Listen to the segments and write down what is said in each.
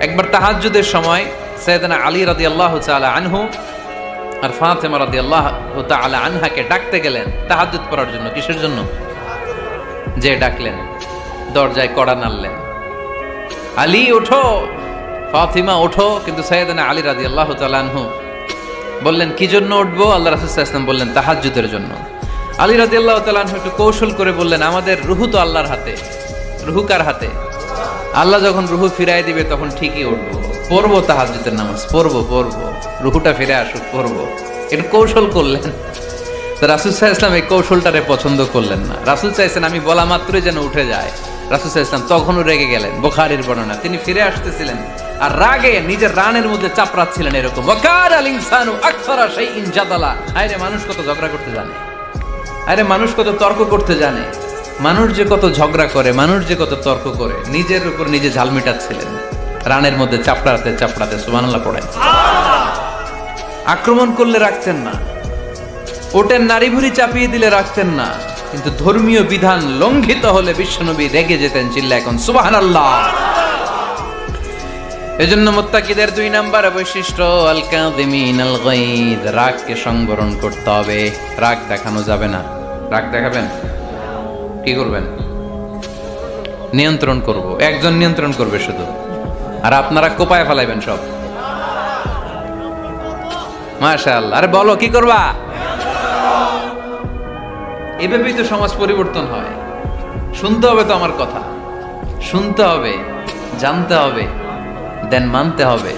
একবার তাহাজ্জুদের সময় সাইয়েদনা আলী রাদিয়াল্লাহু তাআলা আনহু আর ফাতেমা রাদিয়াল্লাহু তাআলা আনহাকে ডাকতে গেলেন তাহাজ্জুদ পড়ার জন্য। কিসের জন্য? যে ডাকলেন, দরজায় কড়া নাড়লেন, আলী ওঠো, ফাতিমা ওঠো। কিন্তু সাইয়েদনা আলী রাদিয়াল্লাহু তাআলা আনহু বললেন কি জন্য উঠবো? আল্লাহ রাসূল সাল্লাল্লাহু আলাইহি ওয়াসাল্লাম বললেন তাহাজ্জুদের জন্য। আলী রাদিয়াল্লাহু তাআলা আনহু একটু কৌশল করে বললেন, আমাদের রুহু তো আল্লাহর হাতে। রুহু কার হাতে? আল্লাহ যখন রুহু ফিরাই দিবে তখন ঠিকই উঠবো, পড়বো তাহাজ্জুদের নামাজ, পড়বো রুহুটা ফিরে আসুক, পড়বো। একটু কৌশল করলেন। তো রাসূল সাল্লাল্লাহু আলাইহি ওয়াসাল্লাম এই কৌশলটারে পছন্দ করলেন না। রাসূল চাইছেন আমি বলা মাত্রই যেন উঠে যায়। রাসূল সাল্লাল্লাহু আলাইহি ওয়াসাল্লাম তখনও রেগে গেলেন। বুখারীর বর্ণনা, তিনি ফিরে আসতেছিলেন আর রাগে নিজের রানের মধ্যে চাপড়াচ্ছিলেন এরকম, ওয়াকারাল ইনসানু আকসারা শাইইন জাদালা। আরে মানুষ কত ঝগড়া করতে জানে, আরে মানুষ কত তর্ক করতে জানে, মানুষ যে কত ঝগড়া করে, মানুষ যে কত তর্ক করে, নিজের উপর নিজে ঝাল মিটাচ্ছিলেন রানের মধ্যে চাপড়াতে চাপড়াতে। সুবহানাল্লাহ পড়েন। আক্রমণ করলে রাখতেন না, ওটের নারী ভুঁড়ি চাপিয়ে দিলে রাখতেন না, কিন্তু ধর্মীয় বিধান লঙ্ঘিত হলে বিশ্বনবী রেগে যেতেন, চিল্লা এখন সুবহানাল্লাহ। এজন্য মুত্তাকিদের 2 নাম্বার বৈশিষ্ট্য আল কাযিমিনাল গায়দ, রাগকে সংবরণ করতে হবে। রাগ দেখানো যাবে না। রাগ দেখাবেন, কি করবেন? নিয়ন্ত্রণ করব। একজন নিয়ন্ত্রণ করবে শুধু, আর আপনারা কোপায় ফেলাইবেন সব। মাশাআল্লাহ। আরে বলো কি করবা? এভাবেই তো সমাজ পরিবর্তন হয়। শুনতে হবে তো আমার কথা, শুনতে হবে, জানতে হবে, দেন মানতে হবে।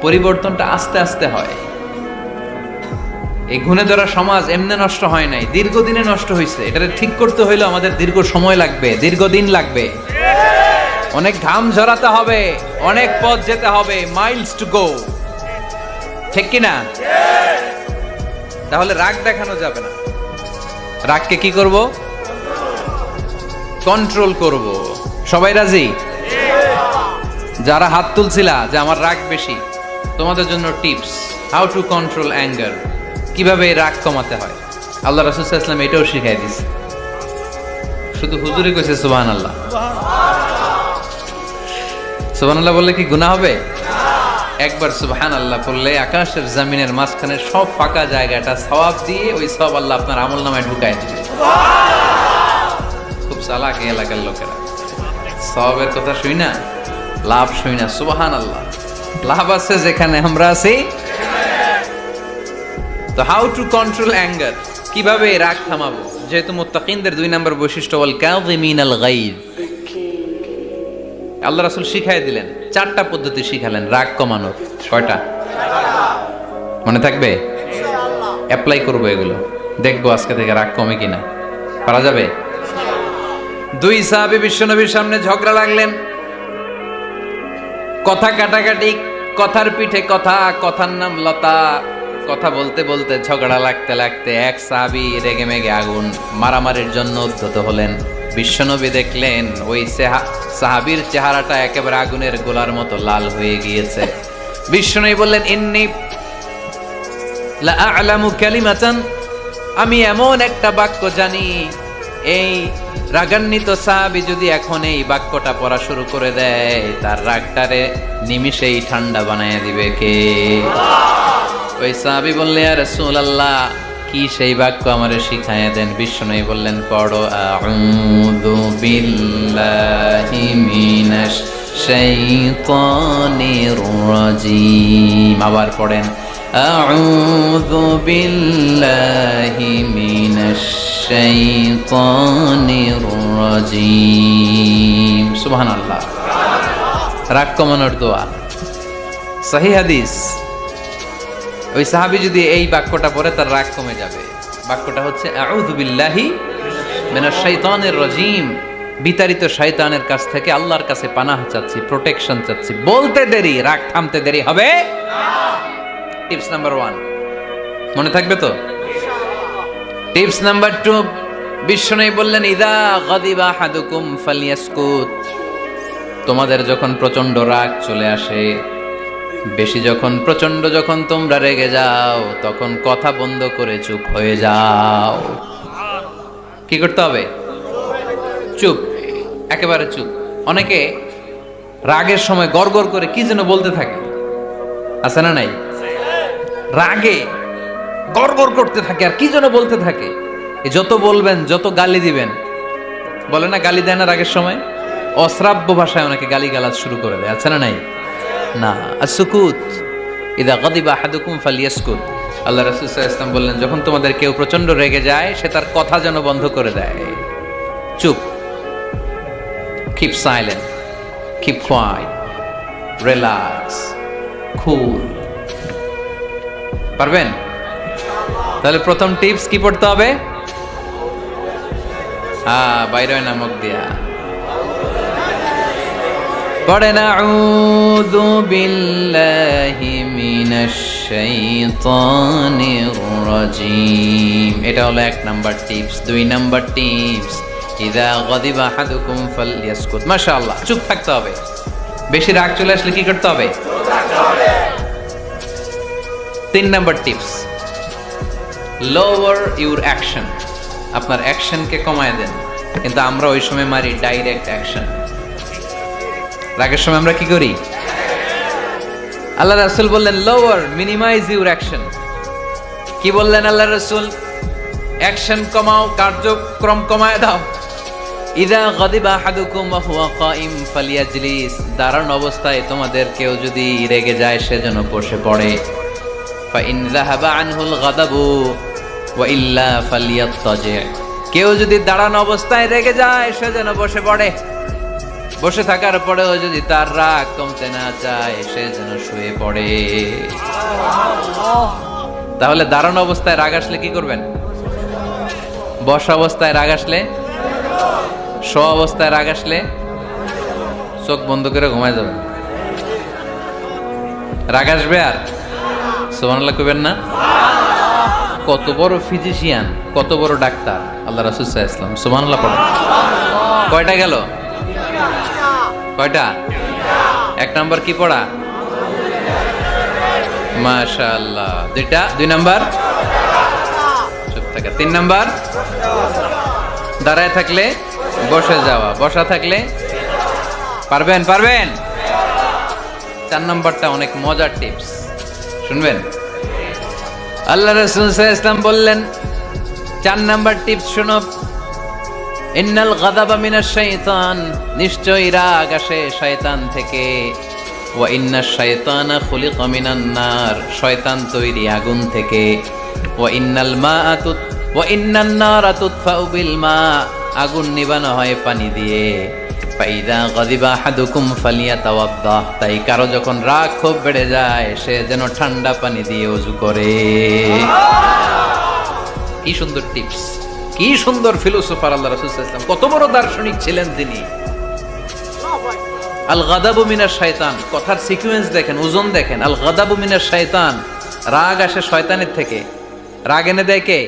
পরিবর্তনটা আস্তে আস্তে হয়। এই গুণে ধরা সমাজ এমনি নষ্ট হয় নাই, দীর্ঘদিনে নষ্ট হয়েছে। এটা ঠিক করতে হইলে আমাদের দীর্ঘ সময় লাগবে, দীর্ঘদিন লাগবে, অনেক ঘাম ঝরাতে হবে, অনেক পথ যেতে হবে, মাইলস টু গো। ঠিক কিনা? তাহলে রাগ দেখানো যাবে না। রাগকে কি করব? কন্ট্রোল করব। সবাই রাজি? যারা হাত তুলছিলা যে আমার রাগ বেশি, তোমাদের জন্য tips, how to control anger, কিভাবে রাগ কমাতে হয়। আল্লাহ রাসূল সাল্লাল্লাহু আলাইহি ওয়াসাল্লাম এটাও শিখাই দিয়েছে। শুধু হুজুরই কইছে সুবহানাল্লাহ। সুবহানাল্লাহ বললে কি গুনাহ হবে? একবার সুবহানাল্লাহ বললে আকাশের জমিনের মাঝখানে সব ফাঁকা জায়গাটা সওয়াব দিয়ে ওই সওয়াব আল্লাহ আপনার আমলনামায় ঢুকায় দিবে। খুব চালাক এই এলাকার লোকেরা, সওয়াবের কথা শুই না, লাভ শুই না। সুবহানাল্লাহ, লাভ আছে যেখানে আমরা আছি। তো হাউ টু কন্ট্রোল অ্যাঙ্গার, কিভাবে রাগ থামাবো? যেহেতু মুত্তাকিনদের 2 নাম্বার বৈশিষ্ট্য ওয়াল কাযিমিনাল গায়দ, আল্লাহ রাসূল শিখাই দিলেন। 4টা পদ্ধতি শিখালেন রাগ কমানোর। কয়টা মনে থাকবে? অ্যাপ্লাই করবো এগুলো, দেখবো আজকে থেকে রাগ কমে কিনা। পারা যাবে? 2 সাহাবী বিশ্বনবীর সামনে ঝগড়া লাগলেন, কথা কাটাকাটি, কথার পিঠে কথা, কথার নাম লতা। কথা বলতে বলতে ঝগড়া লাগতে লাগতে এক সাহাবী রেগে মেগে আগুন, মারামারির জন্য উদ্ধত হলেন। বিশ্বনবী দেখলেন ওই সাহাবীর চেহারাটা একেবারে আগুনের গোলার মতো লাল হয়ে গিয়েছে। বিশ্বনবী বললেন, ইন্নী লা আ'লামু কালিমাতান, আমি এমন একটা বাক্য জানি, এই রাগান্বিত সাহাবী যদি এখন এই বাক্যটা পড়া শুরু করে দেয়, তার রাগটারে নিমিষেই ঠান্ডা বানায় দিবে কে? ওই সাহাবী বললেন, ইয়া রাসূলুল্লাহ, কি সেই বাক্য আমারে শিখায়া দেন। বিশ্বনবী বললেন, পড়ো আউযু বিল্লাহি মিনাশ শাইতানির রাজিম। আবার পড়েন আউযু বিল্লাহি মিনাশ শাইতানির রাজিম। সুবহানাল্লাহ। রাগ কমানোর দোয়া, সহিহ হাদিস। ওই সাহাবী যদি এই বাক্যটা পড়ে তার রাগ কমে যাবে। বাক্যটা হচ্ছে আউযু বিল্লাহি মিনাশ শাইতানির রাজিম, বিতাড়িত শয়তানের কাছ থেকে আল্লাহর কাছে পানাহ চাচ্ছি, প্রোটেকশন চাচ্ছি। বলতে দেরি, রাগ থামতে দেরি হবে না। টিপস নাম্বার 1 মনে থাকবে তো? টিপস নাম্বার 2, বিশ্বনবী বললেন, ইযা গাদিবা আহাদুকুম ফালইয়াসকুত, তোমাদের যখন প্রচন্ড রাগ চলে আসে, বেশি যখন, প্রচন্ড যখন তোমরা রেগে যাও, তখন কথা বন্ধ করে চুপ হয়ে যাও। কি করতে হবে? চুপ, একেবারে চুপ। অনেকে রাগের সময় গড়গড় করে কি যেন বলতে থাকে, আছে না নাই? রাগে গড়গড় করতে থাকে আর কি যেন বলতে থাকে। যত বলবেন, যত গালি দিবেন, বলে না গালি দেয় না রাগের সময়, অশ্রাব্য ভাষায় ওনাকে গালি গালাজ শুরু করে দেয়, আছে না নাই? না, আসুকুত ইদা গাদিবা আহাদুকুম ফালিয়াসকুত। আল্লাহ রাসূল সাল্লাল্লাহু আলাইহি ওয়াসাল্লাম বললেন, যখন তোমাদের কেউ প্রচন্ড রেগে যায়, সে তার কথা যেন বন্ধ করে দেয়। চুপ, keep silent, keep quiet, relax, cool. পারবেন? তাহলে প্রথম টিপস কি পড়তে হবে? বাইরে নামক দিয়া পড়েন আউযু বিল্লাহি মিনাশ শাইতানির রাজীম। এটা হলো 1 নাম্বার টিপস। 2 নাম্বার টিপস, ইযা গাদিবা আহাদুকুম ফালইয়াসকুত। মাশাআল্লাহ, চুপ থাকতে হবে। বেশি রাগ চলে আসলে কি করতে হবে? চুপ থাকতে হবে। 3 number tips, lower your action. আপনার অ্যাকশনকে কমায় দেন। কিন্তু আমরা ওই সময় মারি ডাইরেক্ট অ্যাকশন। রাগের সময় আমরা কি করি? আল্লাহ রাসূল বললেন লোয়ার, মিনিমাইজ ইউর অ্যাকশন। কি বললেন আল্লাহ রাসূল? অ্যাকশন কমাও, কার্যক্রম কমায় দাও। ইযা গাদিবা আহাদুকুম ওয়া হুয়া কাইম ফালিয়াজলিস। দাঁড়ানো অবস্থায় তোমাদের কেউ যদি রেগে যায়, সে যেন বসে পড়ে। ফাইন যাহাবা আনহুল গাদাবু ওয়া ইল্লা ফালিয়াত্তাজি। কেউ যদি দাঁড়ানো অবস্থায় রেগে যায়, সে যেন বসে পড়ে। বসে থাকার পরেও যদি তার রাগ কমতে না চায়, সে যেন শুয়ে পড়ে। তাহলে দাঁড়ানো অবস্থায় রাগ আসলে কি করবেন? বসা অবস্থায় রাগ আসলে, শোয়া অবস্থায় রাগ আসলে চোখ বন্ধ করে ঘুমায় যাবেন। রাগ আসবে আর সুবহানাল্লাহ কইবেন না? কত বড় ফিজিশিয়ান, কত বড় ডাক্তার আল্লাহ রাসূল সাল্লাল্লাহু আলাইহি ওয়াসাল্লাম। সুবহানাল্লাহ পড়েন। কয়টা গেল? কয়টা? 1 নাম্বার কি পড়া? মাশাআল্লাহ। 2 নাম্বার চুপ থাকা। 3 নাম্বার দাঁড়ায় থাকলে বসে যাওয়া, বসা থাকলে পারবেন? 4 নাম্বারটা অনেক মজার টিপস, শুনবেন? আল্লাহ রাসূল সাল্লাল্লাহু আলাইহি ওয়াসাল্লাম বললেন 4 নাম্বার টিপস শুনো। ইন্নাল গাদাবা মিনাশ শাইতান। নিশ্চয়ই রাগ আসে শয়তান থেকে। ওয়া ইন্নাশ শাইতানা খুলিকা মিনান নার। শয়তান তৈরি আগুন থেকে। ওয়া ইন্নান নারা তুতফাউ বিল মা। আগুন নিবানো হয় পানি দিয়ে। ফাইদা গাদিবা আহাদুকুম ফালিয়াতাওয়াদ্দা। তাই কারো যখন রাগ খুব বেড়ে যায়, সে যেন ঠান্ডা পানি দিয়ে ওযু করে। কি সুন্দর টিপস, কি সুন্দর ফিলোসোফার আল্লাহ রাসূল সাল্লাল্লাহু আলাইহি ওয়াসাল্লাম। কত বড় দার্শনিক ছিলেন তিনি। আল গাদাবু মিনাশ শাইতান, কথার সিকোয়েন্স দেখেন, ওজন দেখেন। আল গাদাবু মিনাশ শাইতান, রাগ আসে শয়তানের থেকে। রাগ এনে দেয় কে?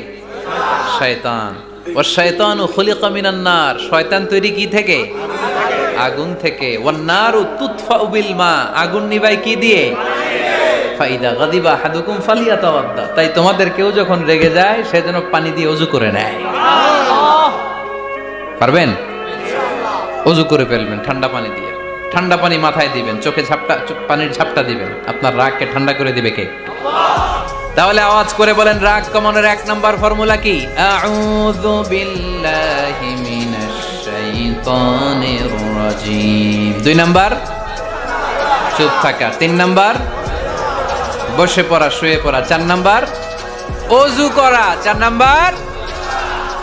শয়তান। ওয়াশ শাইতানু খুলিকা মিনান নার। শয়তান তৈরি কি থেকে? আগুন থেকে। ওয়ান নারু তুতফাউ বিল মা। আগুন নিভায় কি দিয়ে? ফাইদা গাদিবা আহাদুকুম ফালিয়াতাওয়াদ্দা। তাই তোমাদের কেউ যখন রেগে যায়, সে যেন পানি দিয়ে ওযু করে নেয়। পারবেন? ওযু করে ফেলবেন ঠান্ডা পানি দিয়ে। ঠান্ডা পানি মাথায় দিবেন, চোখে পানির ঝাপটা দিবেন। আপনার রাগকে ঠান্ডা করে দিবে কে? তাহলে আওয়াজ করে বলেন, রাগ কমানোর 1 নাম্বার ফর্মুলা কি? আউযু বিল্লাহি মিনাশ শাইতানির রাজীম। 2 নাম্বার চুপ থাকা। 3 নাম্বার বসে পড়া, শুয়ে পড়া। 4 নাম্বার ওযু করা। 4 নাম্বার